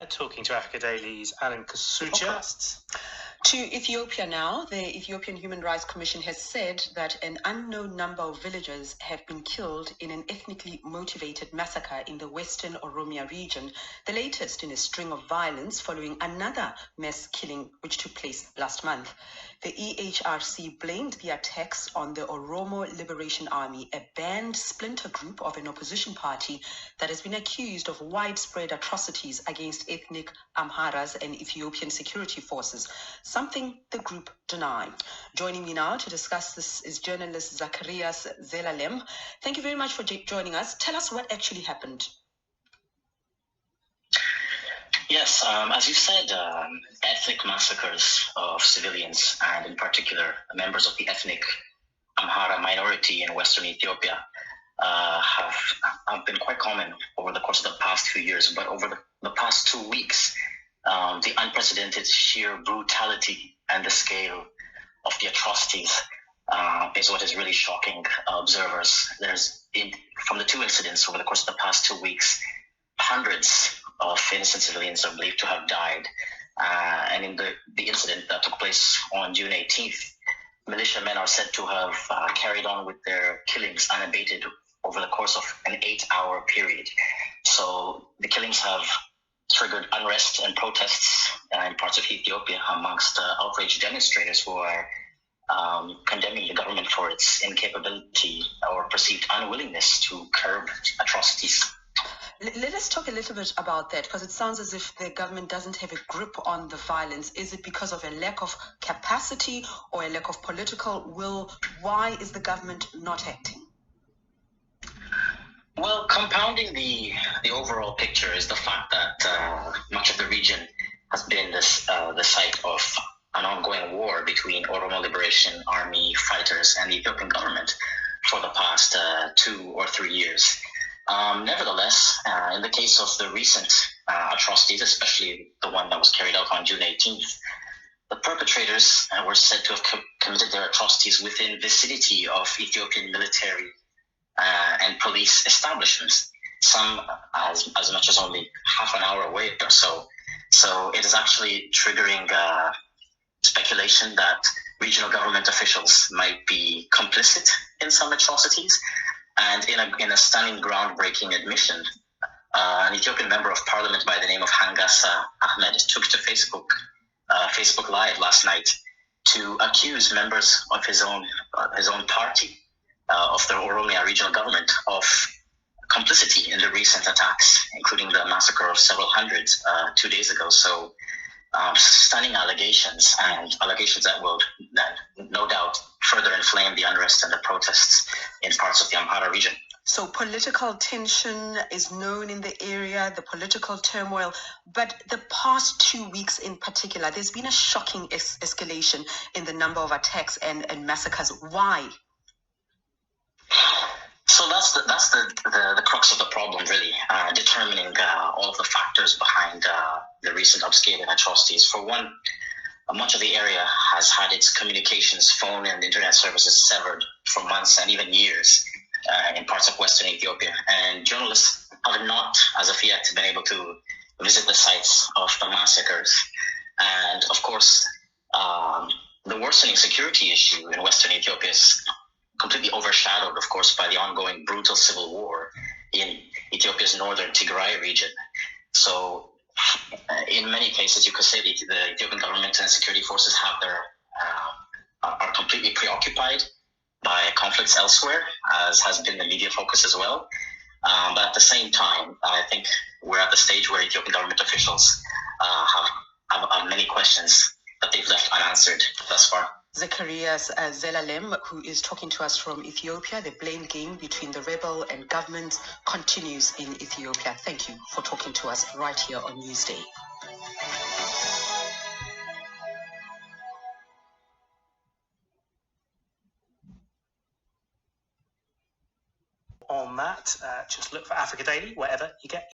talking to Africa Daily's Alan Kasuja. To Ethiopia now, the Ethiopian Human Rights Commission has said that an unknown number of villagers have been killed in an ethnically motivated massacre in the western Oromia region, the latest in a string of violence following another mass killing which took place last month. The EHRC blamed the attacks on the Oromo Liberation Army, a banned splinter group of an opposition party that has been accused of widespread atrocities against ethnic Amharas and Ethiopian security forces, something the group denied. Joining me now to discuss this is journalist Zacharias Zelalem. Thank you very much for joining us. Tell us what actually happened. Yes, as you said, ethnic massacres of civilians, and in particular members of the ethnic Amhara minority in Western Ethiopia, have been quite common over the course of the past few years. But over the past 2 weeks, the unprecedented sheer brutality and the scale of the atrocities is what is really shocking observers. From the two incidents over the course of the past 2 weeks, hundreds of innocent civilians are believed to have died. And in the incident that took place on June 18th, militiamen are said to have carried on with their killings unabated over the course of an 8-hour period. So the killings have triggered unrest and protests in parts of Ethiopia amongst outraged demonstrators who are condemning the government for its incapability or perceived unwillingness to curb atrocities. Let us talk a little bit about that, because it sounds as if the government doesn't have a grip on the violence. Is it because of a lack of capacity or a lack of political will? Why is the government not acting? Well, compounding the overall picture is the fact that much of the region has been the site of an ongoing war between Oromo Liberation Army fighters and the Ethiopian government for the past 2 or 3 years. Nevertheless, in the case of the recent atrocities, especially the one that was carried out on June 18th, the perpetrators were said to have committed their atrocities within vicinity of Ethiopian military and police establishments, some as much as only half an hour away or so. So it is actually triggering speculation that regional government officials might be complicit in some atrocities. And in a stunning, groundbreaking admission, an Ethiopian member of parliament by the name of Hangasa Ahmed took to Facebook Live last night to accuse members of his own party, of the Oromia regional government, of complicity in the recent attacks, including the massacre of several hundreds 2 days ago. So stunning allegations, and allegations that will no doubt further inflame the unrest and the protests in parts of the Amhara region. So political tension is known in the area, the political turmoil, but the past 2 weeks in particular, there's been a shocking escalation in the number of attacks and massacres. Why? So that's the crux of the problem, really, determining all of the factors behind the recent upscaling atrocities. For one, much of the area has had its communications, phone and internet services severed for months and even years in parts of Western Ethiopia. And journalists have not, as of yet, been able to visit the sites of the massacres. And of course, the worsening security issue in Western Ethiopia is completely overshadowed, of course, by the ongoing brutal civil war in Ethiopia's northern Tigray region. So in many cases, you could say the Ethiopian government and security forces are completely preoccupied by conflicts elsewhere, as has been the media focus as well. But at the same time, I think we're at the stage where Ethiopian government officials have many questions that they've left unanswered thus far. Zacharias Zelalem, who is talking to us from Ethiopia. The blame game between the rebel and government continues in Ethiopia. Thank you for talking to us right here on Newsday. On that, just look for Africa Daily wherever you get